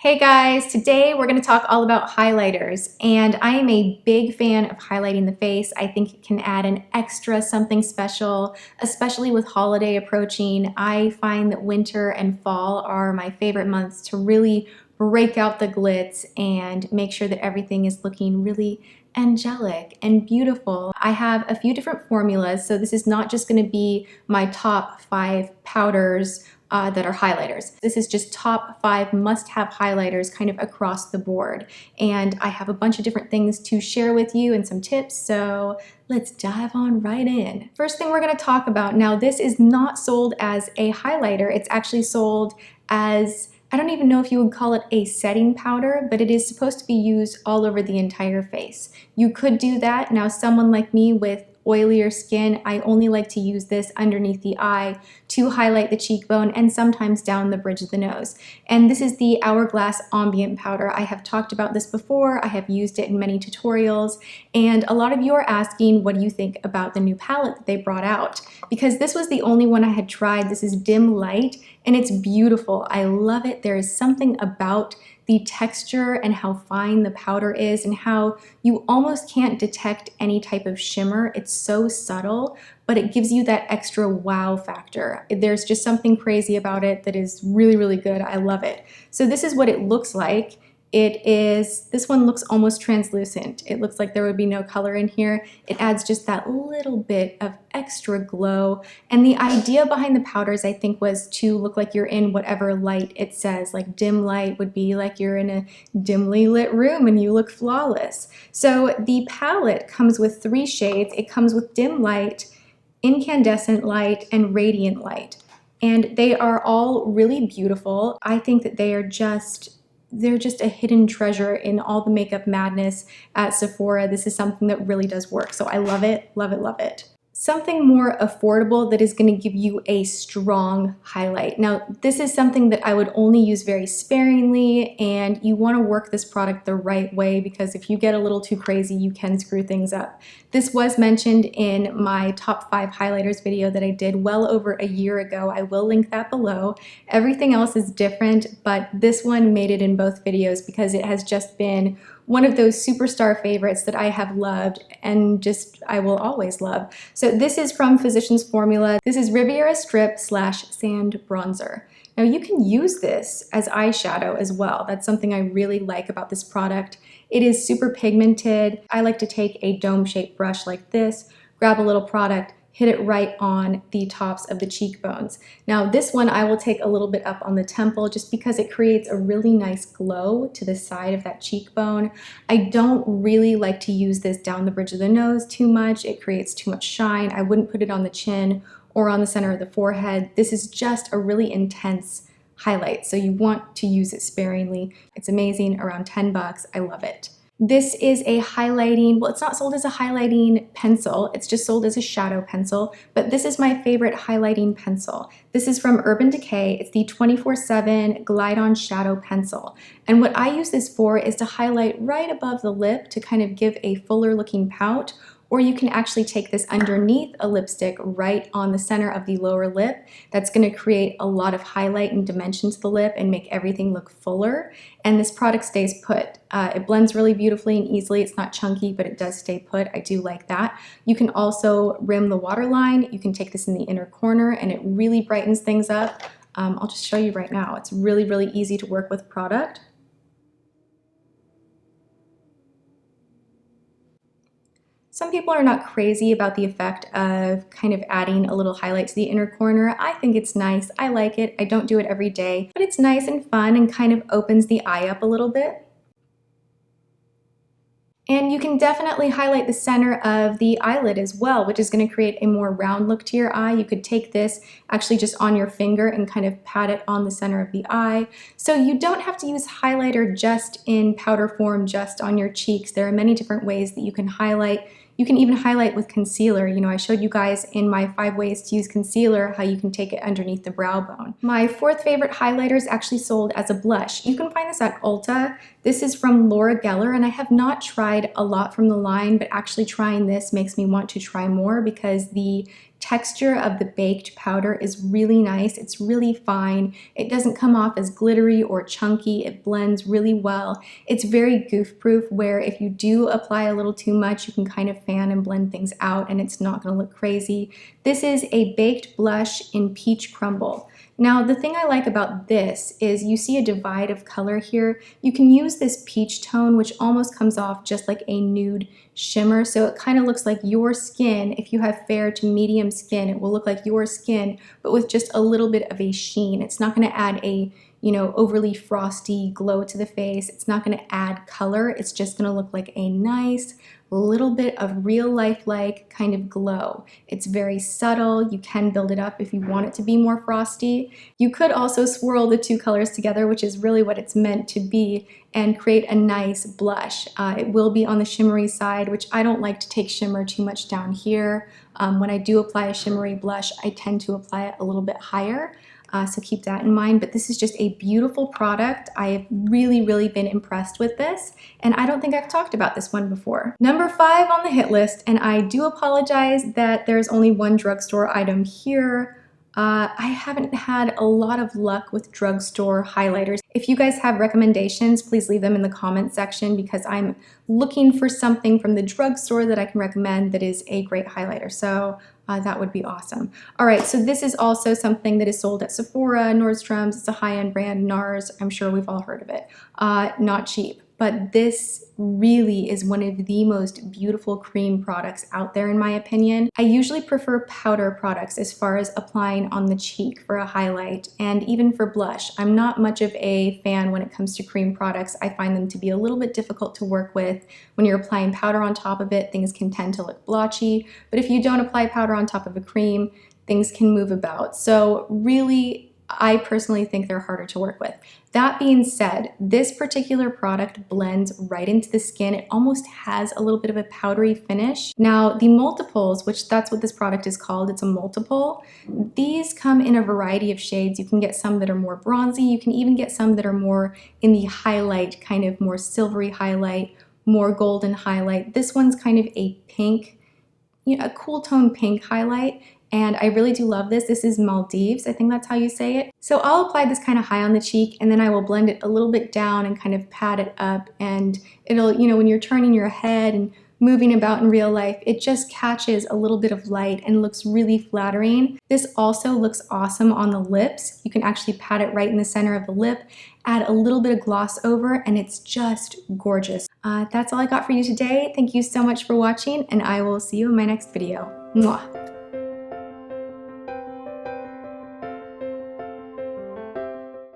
Hey guys, today we're going to talk all about highlighters, and I am a big fan of highlighting the face. I think it can add an extra something special, especially with holiday approaching. I find that winter and fall are my favorite months to really break out the glitz and make sure that everything is looking really angelic and beautiful. I have a few different formulas, so this is not just going to be my top 5 powders that are highlighters. This is just top 5 must-have highlighters kind of across the board. And I have a bunch of different things to share with you and some tips, so let's dive on right in. First thing we're going to talk about, now this is not sold as a highlighter, it's actually sold as, I don't even know if you would call it a setting powder, but it is supposed to be used all over the entire face. You could do that. Now someone like me with oilier skin, I only like to use this underneath the eye to highlight the cheekbone and sometimes down the bridge of the nose. And this is the Hourglass Ambient powder. I have talked about this before. I have used it in many tutorials, and a lot of you are asking, what do you think about the new palette that they brought out? Because this was the only one I had tried. This is Dim Light, and it's beautiful. I love it. There is something about the texture and how fine the powder is and how you almost can't detect any type of shimmer. It's so subtle, but it gives you that extra wow factor. There's just something crazy about it that is really, really good. I love it. So this is what it looks like. This one looks almost translucent. It looks like there would be no color in here. It adds just that little bit of extra glow. And the idea behind the powders, I think, was to look like you're in whatever light it says. Like dim light would be like you're in a dimly lit room and you look flawless. So the palette comes with 3 shades. It comes with dim light, incandescent light, and radiant light. And they are all really beautiful. I think that they're just a hidden treasure in all the makeup madness at Sephora. This is something that really does work. So I love it, love it, love it. Something more affordable that is going to give you a strong highlight. Now, this is something that I would only use very sparingly, and you want to work this product the right way because if you get a little too crazy, you can screw things up. This was mentioned in my top 5 highlighters video that I did well over a year ago. I will link that below. Everything else is different, but this one made it in both videos because it has just been one of those superstar favorites that I have loved and just I will always love. So this is from Physicians Formula. This is Riviera Strip / Sand Bronzer. Now you can use this as eyeshadow as well. That's something I really like about this product. It is super pigmented. I like to take a dome-shaped brush like this, grab a little product, hit it right on the tops of the cheekbones. Now this one I will take a little bit up on the temple just because it creates a really nice glow to the side of that cheekbone. I don't really like to use this down the bridge of the nose too much. It creates too much shine. I wouldn't put it on the chin or on the center of the forehead. This is just a really intense highlight, so you want to use it sparingly. It's amazing, around 10 bucks. I love it. This is a highlighting, well, it's not sold as a highlighting pencil, it's just sold as a shadow pencil, but this is my favorite highlighting pencil. This is from Urban Decay. It's the 24/7 Glide On Shadow Pencil. And what I use this for is to highlight right above the lip to kind of give a fuller looking pout, or you can actually take this underneath a lipstick right on the center of the lower lip. That's going to create a lot of highlight and dimension to the lip and make everything look fuller. And this product stays put. It blends really beautifully and easily. It's not chunky, but it does stay put. I do like that. You can also rim the waterline. You can take this in the inner corner and it really brightens things up. I'll just show you right now. It's really, really easy to work with product. Some people are not crazy about the effect of kind of adding a little highlight to the inner corner. I think it's nice. I like it. I don't do it every day, but it's nice and fun and kind of opens the eye up a little bit. And you can definitely highlight the center of the eyelid as well, which is going to create a more round look to your eye. You could take this actually just on your finger and kind of pat it on the center of the eye. So you don't have to use highlighter just in powder form, just on your cheeks. There are many different ways that you can highlight. You can even highlight with concealer. You know, I showed you guys in my 5 ways to use concealer how you can take it underneath the brow bone. My 4th favorite highlighter is actually sold as a blush. You can find this at Ulta. This is from Laura Geller, and I have not tried a lot from the line, but actually trying this makes me want to try more because the texture of the baked powder is really nice. It's really fine. It doesn't come off as glittery or chunky. It blends really well. It's very goof-proof, where if you do apply a little too much, you can kind of fan and blend things out and it's not going to look crazy. This is a baked blush in Peach Crumble. Now, the thing I like about this is you see a divide of color here. You can use this peach tone, which almost comes off just like a nude shimmer. So it kind of looks like your skin. If you have fair to medium skin, it will look like your skin, but with just a little bit of a sheen. It's not going to add a, overly frosty glow to the face. It's not going to add color. It's just going to look like a nice little bit of real life-like kind of glow. It's very subtle. You can build it up if you want it to be more frosty. You could also swirl the two colors together, which is really what it's meant to be, and create a nice blush. It will be on the shimmery side, which I don't like to take shimmer too much down here. When I do apply a shimmery blush, I tend to apply it a little bit higher. So keep that in mind, but this is just a beautiful product. I have really been impressed with this, and I don't think I've talked about this one before. Number 5 on the hit list, and I do apologize that there's only one drugstore item here. I haven't had a lot of luck with drugstore highlighters. If you guys have recommendations, please leave them in the comment section, because I'm looking for something from the drugstore that I can recommend that is a great highlighter. So that would be awesome. All right, so this is also something that is sold at Sephora, Nordstrom's. It's a high-end brand, NARS. I'm sure we've all heard of it. Not cheap, but this really is one of the most beautiful cream products out there in my opinion. I usually prefer powder products as far as applying on the cheek for a highlight, and even for blush. I'm not much of a fan when it comes to cream products. I find them to be a little bit difficult to work with. When you're applying powder on top of it, things can tend to look blotchy, but if you don't apply powder on top of a cream, things can move about. So really, I personally think they're harder to work with. That being said, this particular product blends right into the skin. It almost has a little bit of a powdery finish. Now, the multiples, which that's what this product is called, it's a multiple. These come in a variety of shades. You can get some that are more bronzy. You can even get some that are more in the highlight, kind of more silvery highlight, more golden highlight. This one's kind of a pink, a cool tone pink highlight. And I really do love this. This is Maldives, I think that's how you say it. So I'll apply this kind of high on the cheek, and then I will blend it a little bit down and kind of pat it up. And it'll, when you're turning your head and moving about in real life, it just catches a little bit of light and looks really flattering. This also looks awesome on the lips. You can actually pat it right in the center of the lip, add a little bit of gloss over, and it's just gorgeous. That's all I got for you today. Thank you so much for watching, and I will see you in my next video. Mwah.